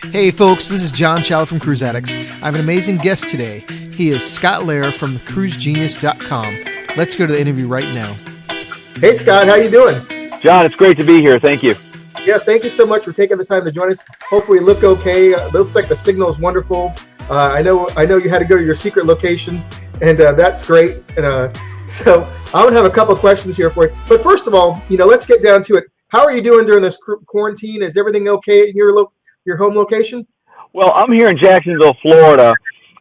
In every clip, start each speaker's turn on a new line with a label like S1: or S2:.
S1: Hey folks, this is John Chowell from Cruise Addicts. I have an amazing guest today. He is Scott Lara from cruisegenius.com. Let's go to the interview right now.
S2: Hey Scott, how you doing?
S3: John, it's great to be here. Thank you.
S2: Yeah, thank you so much for taking the time to join us. Hopefully, we look okay. It looks like the signal is wonderful. I know you had to go to your secret location, and that's great. And so I'm gonna have a couple of questions here for you. But first of all, let's get down to it. How are you doing during this quarantine? Is everything okay in your home location?
S3: Well, I'm here in Jacksonville, Florida,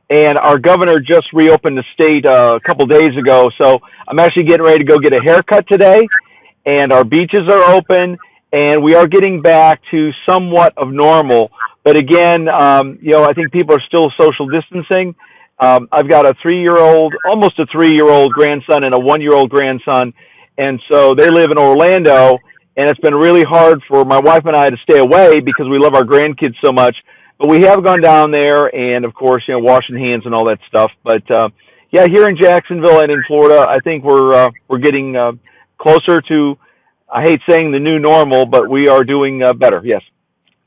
S3: and our governor just reopened the state a couple days ago. So I'm actually getting ready to go get a haircut today, and our beaches are open, and we are getting back to somewhat of normal. But again, I think people are still social distancing. I've got a 3-year-old, almost a 3-year-old grandson and a 1-year-old grandson, and so they live in Orlando. And it's been really hard for my wife and I to stay away because we love our grandkids so much. But we have gone down there and, of course, washing hands and all that stuff. But, here in Jacksonville and in Florida, I think we're getting closer to, I hate saying the new normal, but we are doing better, yes.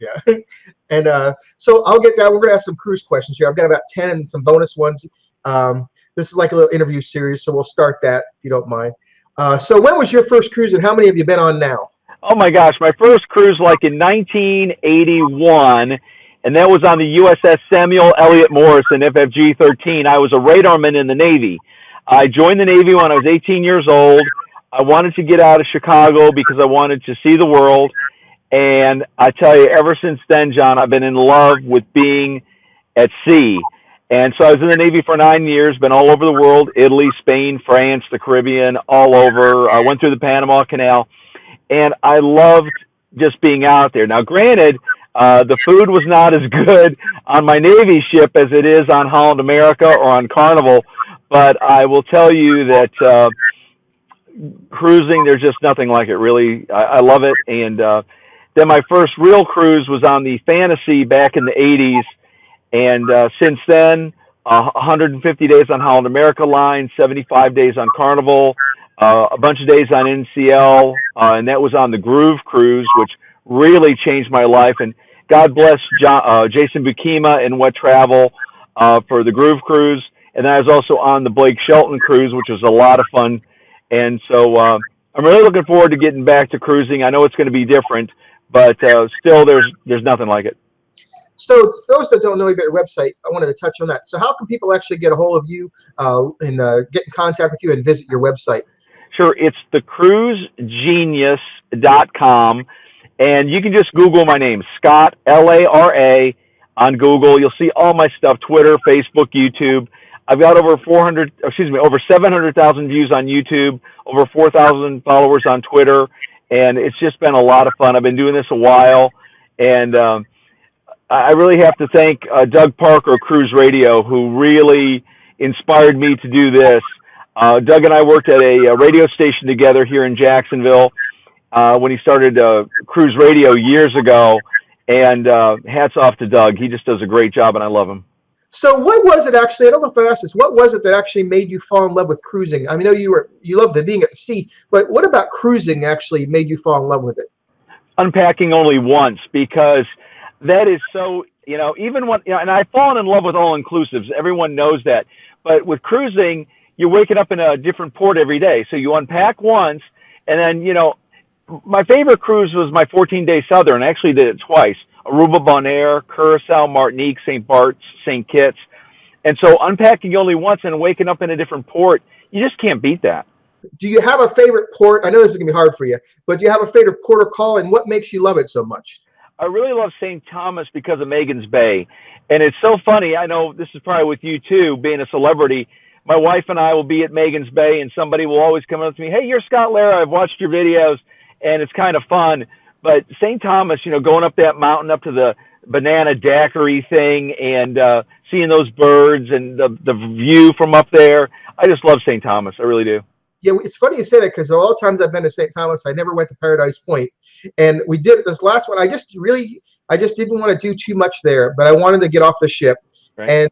S2: Yeah. And so I'll get down. We're going to ask some cruise questions here. I've got about 10 and some bonus ones. This is like a little interview series, so we'll start that if you don't mind. So when was your first cruise and how many have you been on now?
S3: Oh my gosh, my first cruise like in 1981, and that was on the USS Samuel Eliot Morrison, FFG 13. I was a radarman in the Navy. I joined the Navy when I was 18 years old. I wanted to get out of Chicago because I wanted to see the world. And I tell you, ever since then, John, I've been in love with being at sea. And so I was in the Navy for 9 years, been all over the world, Italy, Spain, France, the Caribbean, all over. I went through the Panama Canal. And I loved just being out there. Now, granted, the food was not as good on my Navy ship as it is on Holland America or on Carnival, but I will tell you that cruising, there's just nothing like it, really. I love it. And then my first real cruise was on the Fantasy back in the 80s. And since then, 150 days on Holland America Line, 75 days on Carnival, a bunch of days on NCL, and that was on the Groove Cruise, which really changed my life. And God bless Jason Bukima and Wet Travel for the Groove Cruise. And then I was also on the Blake Shelton Cruise, which was a lot of fun. And so I'm really looking forward to getting back to cruising. I know it's going to be different, but still there's nothing like it.
S2: So those that don't know about your website, I wanted to touch on that. So how can people actually get a hold of you and get in contact with you and visit your website?
S3: Sure, it's thecruisegenius.com, and you can just Google my name, Scott, Lara, on Google. You'll see all my stuff, Twitter, Facebook, YouTube. I've got over 700,000 views on YouTube, over 4,000 followers on Twitter, and it's just been a lot of fun. I've been doing this a while, and I really have to thank Doug Parker, Cruise Radio, who really inspired me to do this. Doug and I worked at a radio station together here in Jacksonville when he started Cruise Radio years ago, and hats off to Doug. He just does a great job, and I love him.
S2: So what was it actually, I don't know if I asked this, what was it that actually made you fall in love with cruising? I mean, I know you loved being at the sea, but what about cruising actually made you fall in love with it?
S3: Unpacking only once, because that is so, even when, and I've fallen in love with all-inclusives. Everyone knows that. But with cruising, you're waking up in a different port every day. So you unpack once, and then, my favorite cruise was my 14-day Southern. I actually did it twice. Aruba, Bonaire, Curacao, Martinique, St. Bart's, St. Kitts. And so unpacking only once and waking up in a different port, you just can't beat that.
S2: Do you have a favorite port? I know this is going to be hard for you, but do you have a favorite port or call, and what makes you love it so much?
S3: I really love St. Thomas because of Magens Bay. And it's so funny. I know this is probably with you too, being a celebrity. My wife and I will be at Magens Bay, and somebody will always come up to me, "Hey, you're Scott Lara. I've watched your videos," and it's kind of fun. But St. Thomas, going up that mountain, up to the banana daiquiri thing, and seeing those birds and the view from up there, I just love St. Thomas. I really do.
S2: Yeah, it's funny you say that because all the times I've been to St. Thomas, I never went to Paradise Point. And we did this last one. I just didn't want to do too much there, but I wanted to get off the ship. Right. And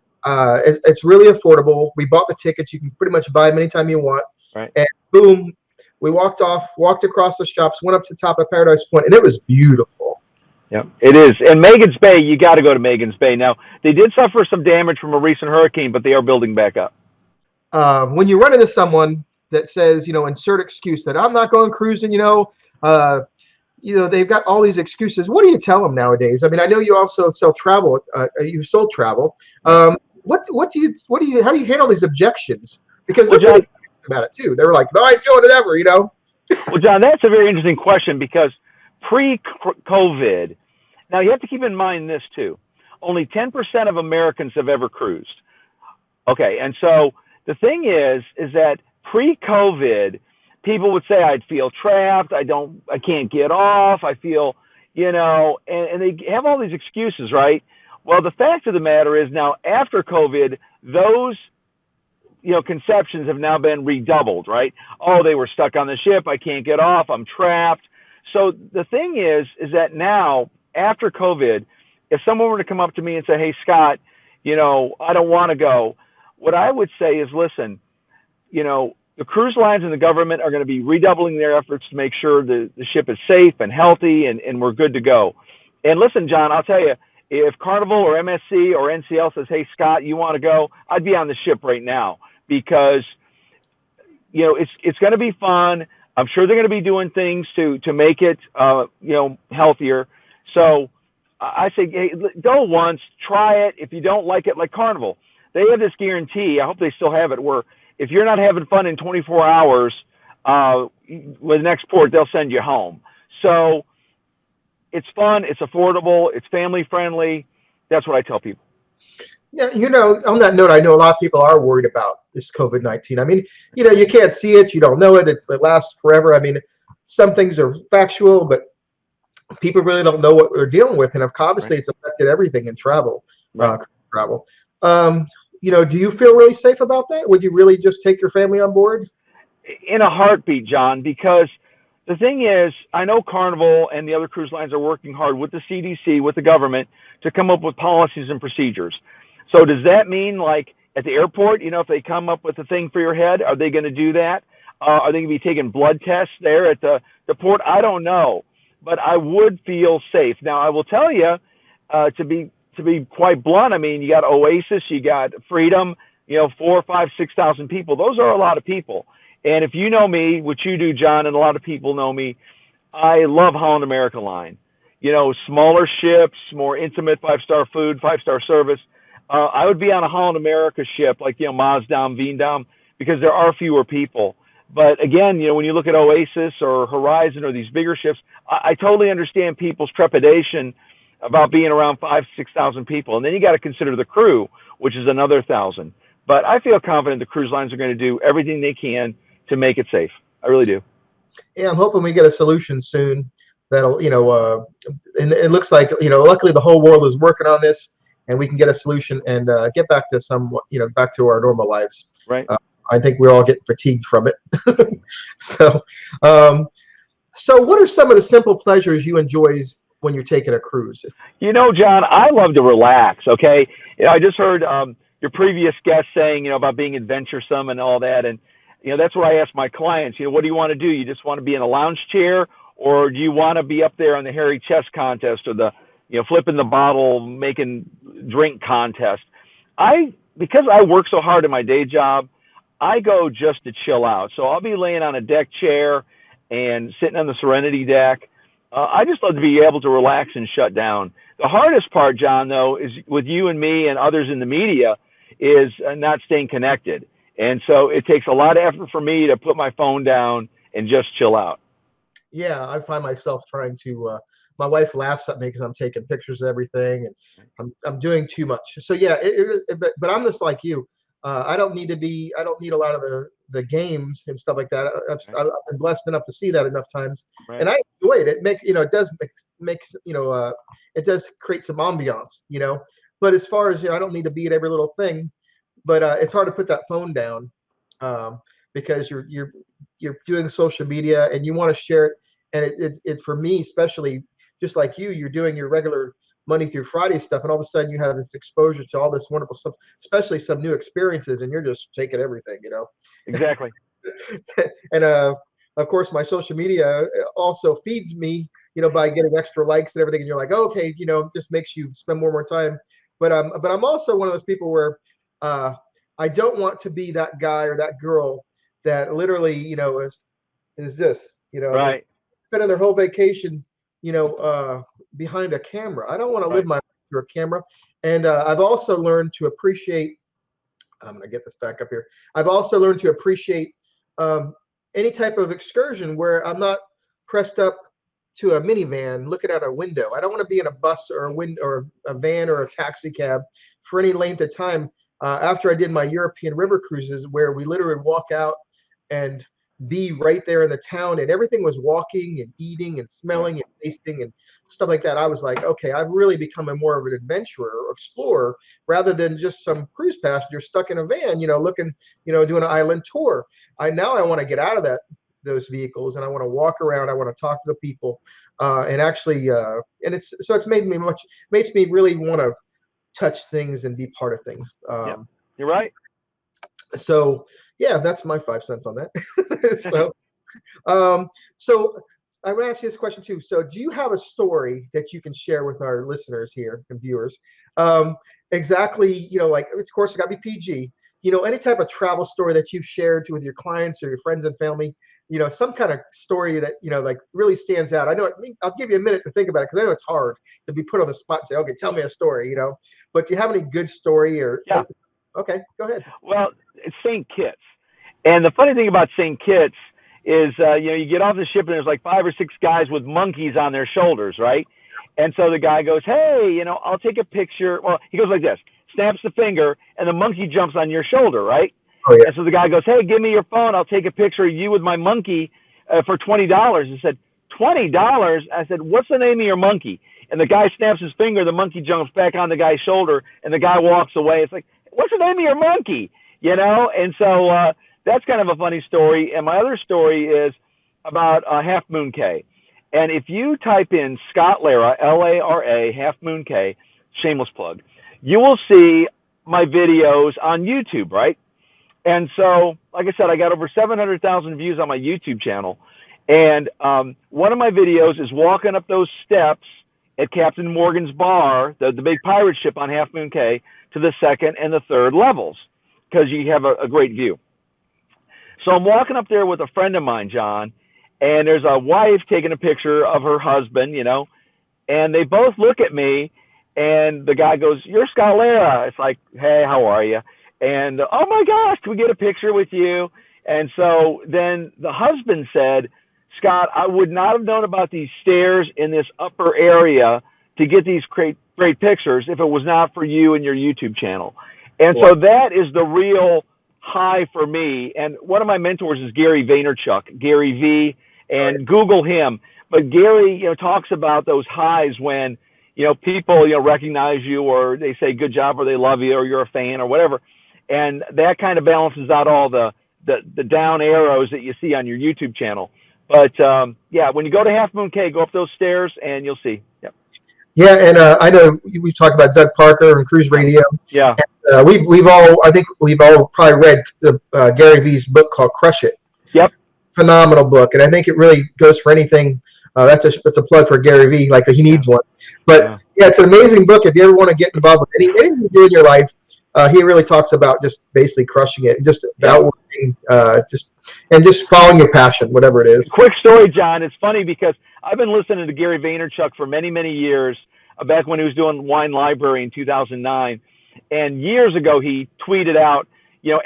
S2: it's really affordable. We bought the tickets. You can pretty much buy them anytime you want. Right. And boom, we walked across the shops, went up to the top of Paradise Point, and it was beautiful.
S3: Yeah, it is. And Megan's Bay, you got to go to Megan's Bay. Now, they did suffer some damage from a recent hurricane, but they are building back up.
S2: When you run into someone that says, insert excuse that I'm not going cruising, they've got all these excuses. What do you tell them nowadays? I mean, I know you also sell travel. You sold travel. What do you how do you handle these objections? Because
S3: Well,
S2: they're
S3: John,
S2: pretty about it too. They're like, no, I ain't doing it ever.
S3: well, John, that's a very interesting question because pre-COVID, now you have to keep in mind this too. Only 10% of Americans have ever cruised. Okay, and so the thing is that pre-COVID, people would say I'd feel trapped. I can't get off. I feel, and they have all these excuses, right? Well, the fact of the matter is now after COVID, those conceptions have now been redoubled, right? Oh, they were stuck on the ship. I can't get off. I'm trapped. So the thing is that now after COVID, if someone were to come up to me and say, "Hey, Scott, I don't want to go," what I would say is, listen, the cruise lines and the government are going to be redoubling their efforts to make sure the ship is safe and healthy and we're good to go. And listen, John, I'll tell you, if Carnival or MSC or NCL says, "Hey, Scott, you want to go?" I'd be on the ship right now because, it's going to be fun. I'm sure they're going to be doing things to make it, healthier. So I say, hey, go once, try it. If you don't like it, like Carnival, they have this guarantee. I hope they still have it where if you're not having fun in 24 hours with an export, they'll send you home. So it's fun, it's affordable, it's family friendly. That's what I tell people.
S2: Yeah, on that note, I know a lot of people are worried about this COVID-19. I mean, you can't see it, you don't know it, it lasts forever. I mean, some things are factual, but people really don't know what they're dealing with, and obviously
S3: Right.
S2: it's affected everything in travel.
S3: Right.
S2: Travel. Do you feel really safe about that? Would you really just take your family on board?
S3: In a heartbeat, John, because the thing is, I know Carnival and the other cruise lines are working hard with the CDC, with the government, to come up with policies and procedures. So does that mean, like at the airport, if they come up with a thing for your head, are they going to do that? Are they going to be taking blood tests there at the port? I don't know, but I would feel safe. Now, I will tell you, to be quite blunt, I mean, you got Oasis, you got Freedom, 4, 5, 6,000 people. Those are a lot of people. And if you know me, which you do, John, and a lot of people know me, I love Holland America Line. Smaller ships, more intimate, 5-star food, 5-star service. I would be on a Holland America ship like, Maasdam, Veendam, because there are fewer people. But again, when you look at Oasis or Horizon or these bigger ships, I totally understand people's trepidation about being around 5,000, 6,000 people. And then you got to consider the crew, which is another 1,000. But I feel confident the cruise lines are going to do everything they can to make it safe. I really do.
S2: Yeah, I'm hoping we get a solution soon that'll, and it looks like, luckily the whole world is working on this and we can get a solution and get back to back to our normal lives.
S3: Right.
S2: I think we're all getting fatigued from it. So, so what are some of the simple pleasures you enjoy when you're taking a cruise?
S3: John, I love to relax. Okay. I just heard your previous guest saying, about being adventuresome and all that. And, that's what I ask my clients, what do you want to do? You just want to be in a lounge chair, or do you want to be up there on the hairy chess contest or the, flipping the bottle, making drink contest? Because I work so hard in my day job, I go just to chill out. So I'll be laying on a deck chair and sitting on the Serenity deck. I just love to be able to relax and shut down. The hardest part, John, though, is with you and me and others in the media, is not staying connected. And so it takes a lot of effort for me to put my phone down and just chill out.
S2: Yeah, I find myself trying to. My wife laughs at me because I'm taking pictures of everything, and I'm doing too much. So yeah, but I'm just like you. I don't need a lot of the games and stuff like that. I've been blessed enough to see that enough times,
S3: Right.
S2: and I enjoy it. It makes it does makes it does create some ambiance, But as far as I don't need to be at every little thing. But it's hard to put that phone down because you're doing social media and you want to share it. And it for me especially, just like you're doing your regular Monday through Friday stuff, and all of a sudden you have this exposure to all this wonderful stuff, especially some new experiences, and you're just taking everything,
S3: Exactly.
S2: And of course, my social media also feeds me, by getting extra likes and everything. And you're like, oh, okay, it just makes you spend more time. But I'm also one of those people where I don't want to be that guy or that girl that literally, is this, they're
S3: Right.
S2: spending their whole vacation, behind a camera. I don't want to live
S3: Right.
S2: my life through a camera. And I've also learned to appreciate. I'm going to get this back up here. I've also learned to appreciate any type of excursion where I'm not pressed up to a minivan looking out a window. I don't want to be in a bus or a van or a taxi cab for any length of time. After I did my European river cruises, where we literally walk out and be right there in the town, and everything was walking and eating and smelling and tasting and stuff like that. I was like, okay, I've really become more of an adventurer or explorer rather than just some cruise passenger stuck in a van, looking, doing an island tour. I want to get out of those vehicles, and I want to walk around. I want to talk to the people, and actually, and it's makes me really want to touch things and be part of things.
S3: You're right.
S2: So yeah, that's my 5 cents on that. So I'm going to ask you this question too. So do you have a story that you can share with our listeners here and viewers? Exactly, like, of course, it's got to be PG. Any type of travel story that you've shared with your clients or your friends and family. Some kind of story that like really stands out. I know I'll give you a minute to think about it, because I know it's hard to be put on the spot and say, okay, tell me a story. But do you have any good story or?
S3: Yeah.
S2: Okay, go ahead.
S3: Well, it's St. Kitts. And the funny thing about St. Kitts is, you get off the ship and there's like 5 or 6 guys with monkeys on their shoulders, right? And so the guy goes, hey, I'll take a picture. Well, he goes like this, snaps the finger, and the monkey jumps on your shoulder, right?
S2: Oh, yeah.
S3: And so the guy goes, hey, give me your phone. I'll take a picture of you with my monkey for $20. I said, $20? I said, what's the name of your monkey? And the guy snaps his finger. The monkey jumps back on the guy's shoulder, and the guy walks away. It's like, what's the name of your monkey? And so that's kind of a funny story. And my other story is about Half Moon Cay. And if you type in Scott Lara, Lara, Half Moon Cay, shameless plug, you will see my videos on YouTube, right? And so, like I said, I got over 700,000 views on my YouTube channel. And one of my videos is walking up those steps at Captain Morgan's bar, the big pirate ship on Half Moon Cay, to the 2nd and the 3rd levels, because you have a great view. So I'm walking up there with a friend of mine, John, and there's a wife taking a picture of her husband, and they both look at me, and the guy goes, you're Scott Lara. It's like, hey, how are you? And, oh my gosh, can we get a picture with you? And so then the husband said, Scott, I would not have known about these stairs in this upper area to get these great pictures if it was not for you and your YouTube channel. And so that is the real high for me. And one of my mentors is Gary Vaynerchuk, Gary V, and Google him. But Gary, talks about those highs when, people, recognize you, or they say good job, or they love you, or you're a fan, or whatever. And that kind of balances out all the down arrows that you see on your YouTube channel. But yeah, when you go to Half Moon Cay, go up those stairs and you'll see. Yep.
S2: Yeah, and I know we've talked about Doug Parker and Cruise Radio.
S3: Yeah.
S2: And, we've all probably read the Gary V's book called Crush It.
S3: Yep.
S2: Phenomenal book, and I think it really goes for anything. That's a plug for Gary V. Like, he needs one. But yeah, it's an amazing book. If you ever want to get involved with anything you do in your life, he really talks about just basically crushing it, just outworking, just following your passion, whatever it is.
S3: Quick story, John. It's funny because I've been listening to Gary Vaynerchuk for many, many years, back when he was doing Wine Library in 2009. And years ago, he tweeted out,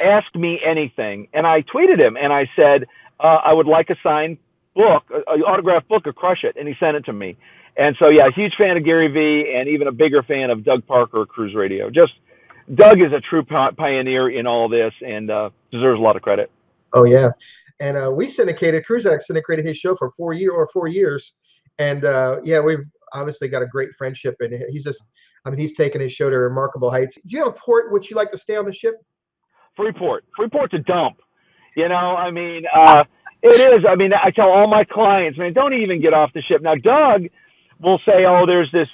S3: ask me anything. And I tweeted him and I said, I would like a signed book, an autographed book of Crush It. And he sent it to me. And so, yeah, huge fan of Gary V, and even a bigger fan of Doug Parker, Cruise Radio. Doug is a true pioneer in all this, and deserves a lot of credit.
S2: Oh yeah, and Cruise Addicts syndicated his show for 4 years, and yeah, we've obviously got a great friendship, and he's taken his show to remarkable heights. Do you have a port which you like to stay on the ship?
S3: Freeport's a dump. It is. I tell all my clients, man, don't even get off the ship. Now, Doug will say, oh, there's this,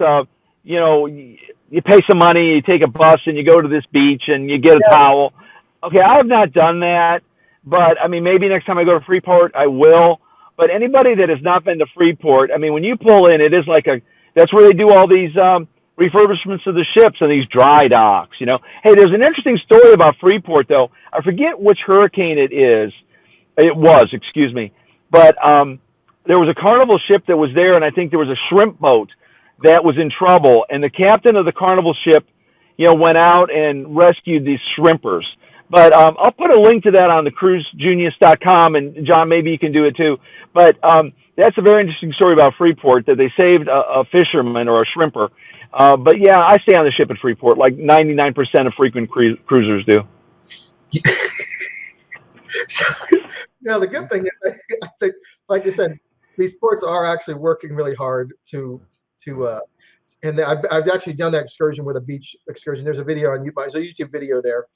S3: you pay some money, you take a bus, and you go to this beach, and you get a towel. Okay, I have not done that, but maybe next time I go to Freeport, I will. But anybody that has not been to Freeport, I mean, when you pull in, it is like that's where they do all these refurbishments of the ships and these dry docks, you know. Hey, there's an interesting story about Freeport, though. I forget which hurricane it is. It was, excuse me. But there was a Carnival ship that was there, and I think there was a shrimp boat that was in trouble. And the captain of the Carnival ship, you know, went out and rescued these shrimpers. But I'll put a link to that on the cruisegenius.com, and John, maybe you can do it too. But that's a very interesting story about Freeport, that they saved a fisherman or a shrimper. But yeah, I stay on the ship at Freeport, like 99% of frequent cruisers do.
S2: So, the good thing is, I think, like you said, these ports are actually working really hard and I've actually done that excursion with a beach excursion. There's a video on YouTube. There's a YouTube video there,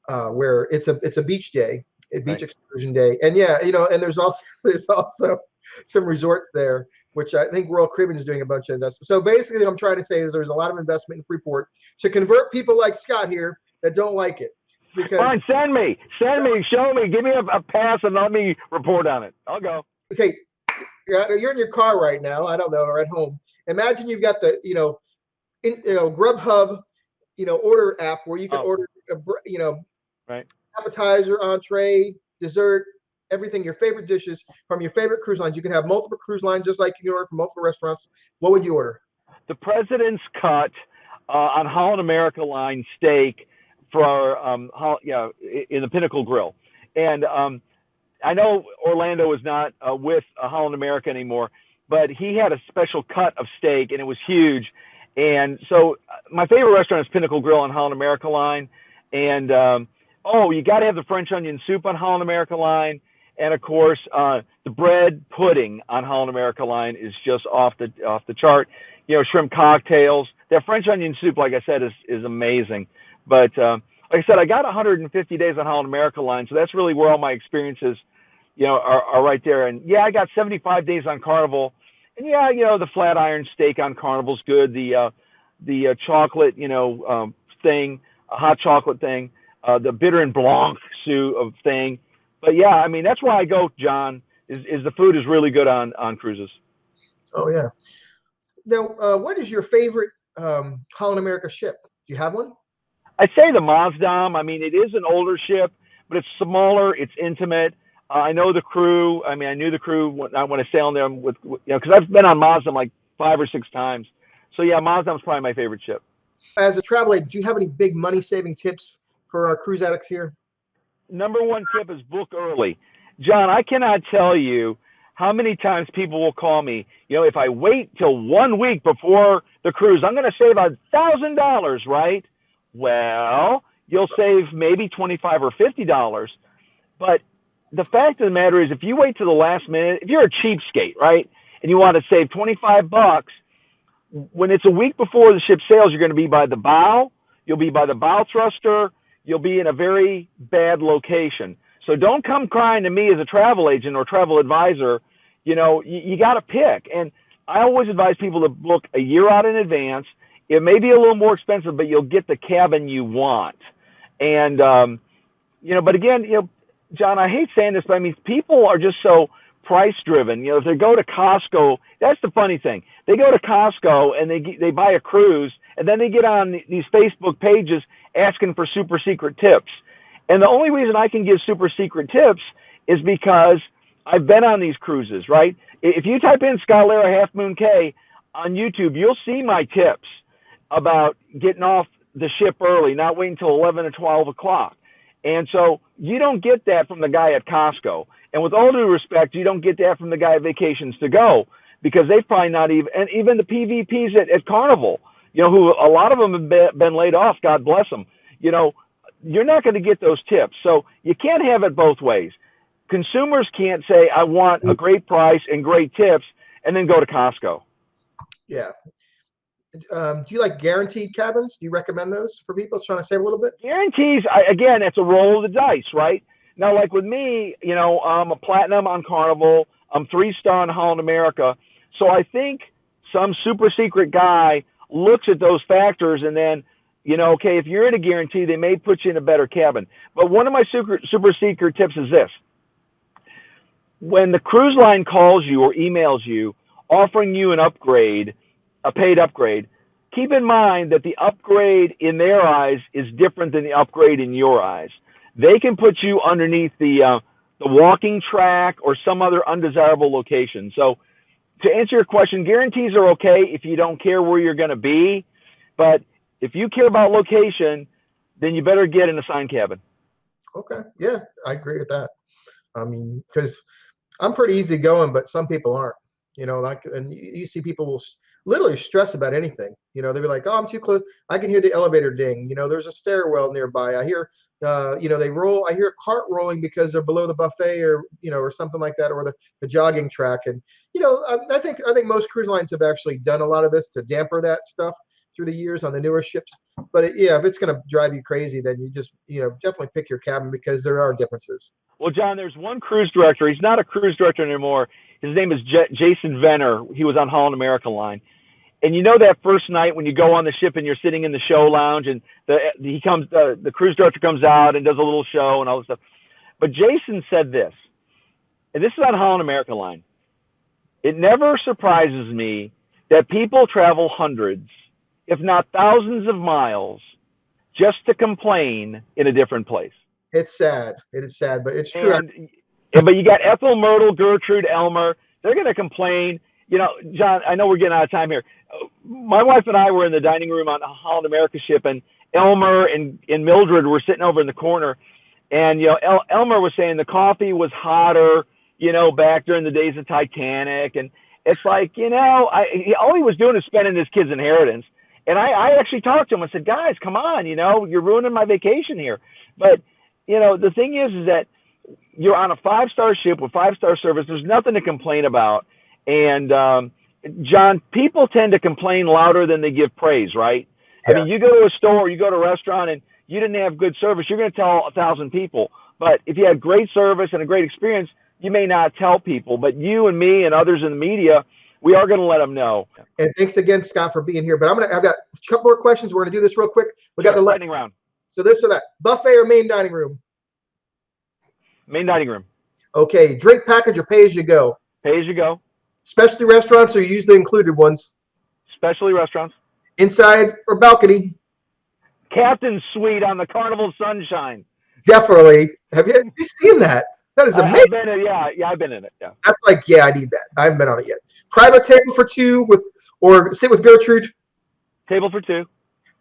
S2: where it's a beach day, a beach excursion day, and and there's also some resorts there, which I think Royal Caribbean is doing a bunch of investment. So basically, what I'm trying to say is there's a lot of investment in Freeport to convert people like Scott here that don't like it. Because,
S3: fine, send me, show me, give me a pass, and let me report on it. I'll go.
S2: Okay, you're in your car right now. I don't know, or at home. Imagine you've got the Grubhub order app where you can order appetizer, entree, dessert, everything, your favorite dishes from your favorite cruise lines. You can have multiple cruise lines just like you can order from multiple restaurants. What would you order?
S3: The President's Cut on Holland America Line steak for in the Pinnacle Grill. And I know Orlando is not with Holland America anymore, but he had a special cut of steak, and it was huge. And so my favorite restaurant is Pinnacle Grill on Holland America Line. And, you got to have the French onion soup on Holland America Line. And, of course, the bread pudding on Holland America Line is just off the chart. Shrimp cocktails. That French onion soup, like I said, is amazing. But like I said, I got 150 days on Holland America Line, so that's really where all my experiences, are right there. And yeah, I got 75 days on Carnival, and yeah, the flat iron steak on Carnival's good. The chocolate, thing, a hot chocolate thing, the bitter and blanc soup thing. But yeah, I mean that's why I go, John. Is the food is really good on cruises.
S2: Oh yeah. Now, what is your favorite Holland America ship? Do you have one?
S3: I'd say the Mazdam. I mean, it is an older ship, but it's smaller. It's intimate. I know the crew. I mean, I knew the crew when I sailed them because I've been on Mazdam like 5 or 6 times. So yeah, Mazdam's probably my favorite ship.
S2: As a travel agent, do you have any big money-saving tips for our cruise addicts here?
S3: Number one tip is book early. John, I cannot tell you how many times people will call me. If I wait till 1 week before the cruise, I'm going to save $1,000, right? Well, you'll save maybe $25 or $50. But the fact of the matter is, if you wait to the last minute, if you're a cheapskate, right, and you want to save $25, when it's a week before the ship sails, you're going to be by the bow. You'll be by the bow thruster. You'll be in a very bad location. So don't come crying to me as a travel agent or travel advisor. You got to pick. And I always advise people to book a year out in advance. It may be a little more expensive, but you'll get the cabin you want. And, but again, John, I hate saying this, but I mean, people are just so price driven. If they go to Costco, that's the funny thing. They go to Costco and they buy a cruise, and then they get on these Facebook pages asking for super secret tips. And the only reason I can give super secret tips is because I've been on these cruises, right? If you type in Scott Lara Half Moon Cay on YouTube, you'll see my tips about getting off the ship early, not waiting until 11 or 12 o'clock. And so you don't get that from the guy at Costco. And with all due respect, you don't get that from the guy at Vacations to Go, because they've probably not even the PVPs at Carnival, who a lot of them have been laid off, God bless them. You're not going to get those tips. So you can't have it both ways. Consumers can't say, I want a great price and great tips, and then go to Costco.
S2: Yeah. Do you like guaranteed cabins? Do you recommend those for people trying to save a little bit?
S3: Guarantees, again, it's a roll of the dice, right? Now, like with me, I'm a platinum on Carnival. I'm 3-star on Holland America. So I think some super secret guy looks at those factors and then, okay, if you're in a guarantee, they may put you in a better cabin. But one of my super secret tips is this. when the cruise line calls you or emails you offering you an upgrade, a paid upgrade, keep in mind that the upgrade in their eyes is different than the upgrade in your eyes. They can put you underneath the walking track or some other undesirable location. So to answer your question, guarantees are okay if you don't care where you're going to be. But if you care about location, then you better get an assigned cabin.
S2: Okay. Yeah, I agree with that. I mean, because I'm pretty easygoing, but some people aren't. Like, and you see people will literally stress about anything. They'll be like, "Oh, I'm too close. I can hear the elevator ding. There's a stairwell nearby. I hear, they roll. I hear a cart rolling because they're below the buffet, or or something like that, or the jogging track." And I think most cruise lines have actually done a lot of this to damper that stuff through the years on the newer ships. But yeah, if it's going to drive you crazy, then you just definitely pick your cabin, because there are differences.
S3: Well, John, there's one cruise director. He's not a cruise director anymore. His name is Jason Venner. He was on Holland America Line. And that first night when you go on the ship and you're sitting in the show lounge, and the cruise director comes out and does a little show and all this stuff. But Jason said this, and this is on Holland America Line. It never surprises me that people travel hundreds, if not thousands of miles just to complain in a different place.
S2: It's sad. It is sad, but it's true.
S3: But you got Ethel, Myrtle, Gertrude, Elmer. They're going to complain. John, I know we're getting out of time here. My wife and I were in the dining room on a Holland America ship, and Elmer and Mildred were sitting over in the corner. And, Elmer was saying the coffee was hotter, back during the days of Titanic. And it's like, all he was doing is spending his kid's inheritance. And I actually talked to him. I said, guys, come on, you're ruining my vacation here. But, the thing is that you're on a 5-star ship with 5-star service. There's nothing to complain about. And, John, people tend to complain louder than they give praise, right? Yeah. I mean, you go to a store, you go to a restaurant, and you didn't have good service, you're going to tell 1,000 people. But if you had great service and a great experience, you may not tell people. But you and me and others in the media, we are going to let them know.
S2: And thanks again, Scott, for being here. But I've got a couple more questions. We're going to do this real quick. We got the
S3: lightning round.
S2: So this or that. Buffet or main dining room?
S3: Main dining room.
S2: Okay. Drink package or pay as you go?
S3: Pay as you go.
S2: Specialty restaurants or use the included ones?
S3: Specialty restaurants.
S2: Inside or balcony?
S3: Captain's suite on the Carnival Sunshine.
S2: Definitely. Have you seen that? That is amazing.
S3: I've been in it. Yeah.
S2: That's like, yeah, I need that. I haven't been on it yet. Private table for two or sit with Gertrude?
S3: Table for two.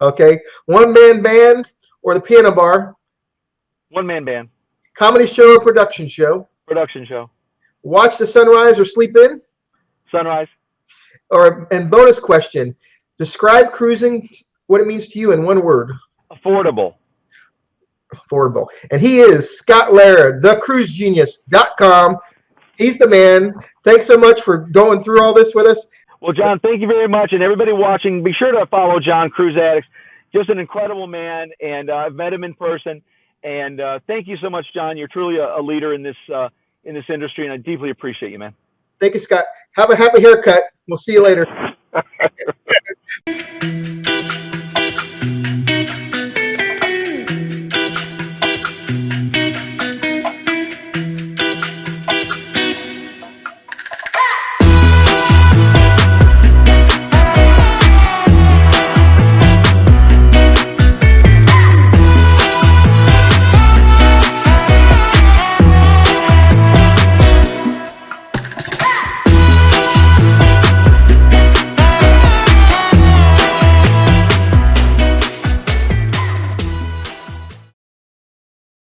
S2: Okay. One-man band or the piano bar?
S3: One-man band.
S2: Comedy show or production show?
S3: Production show.
S2: Watch the sunrise or sleep in?
S3: Sunrise.
S2: And bonus question, describe cruising, what it means to you in one word.
S3: Affordable.
S2: Affordable. And he is Scott Lara, thecruisegenius.com. He's the man. Thanks so much for going through all this with us.
S3: Well, John, thank you very much. And everybody watching, be sure to follow John, Cruise Addicts. Just an incredible man, and I've met him in person. And thank you so much, John. You're truly a leader in this industry, and I deeply appreciate you, man.
S2: Thank you, Scott. Have a happy haircut. We'll see you later.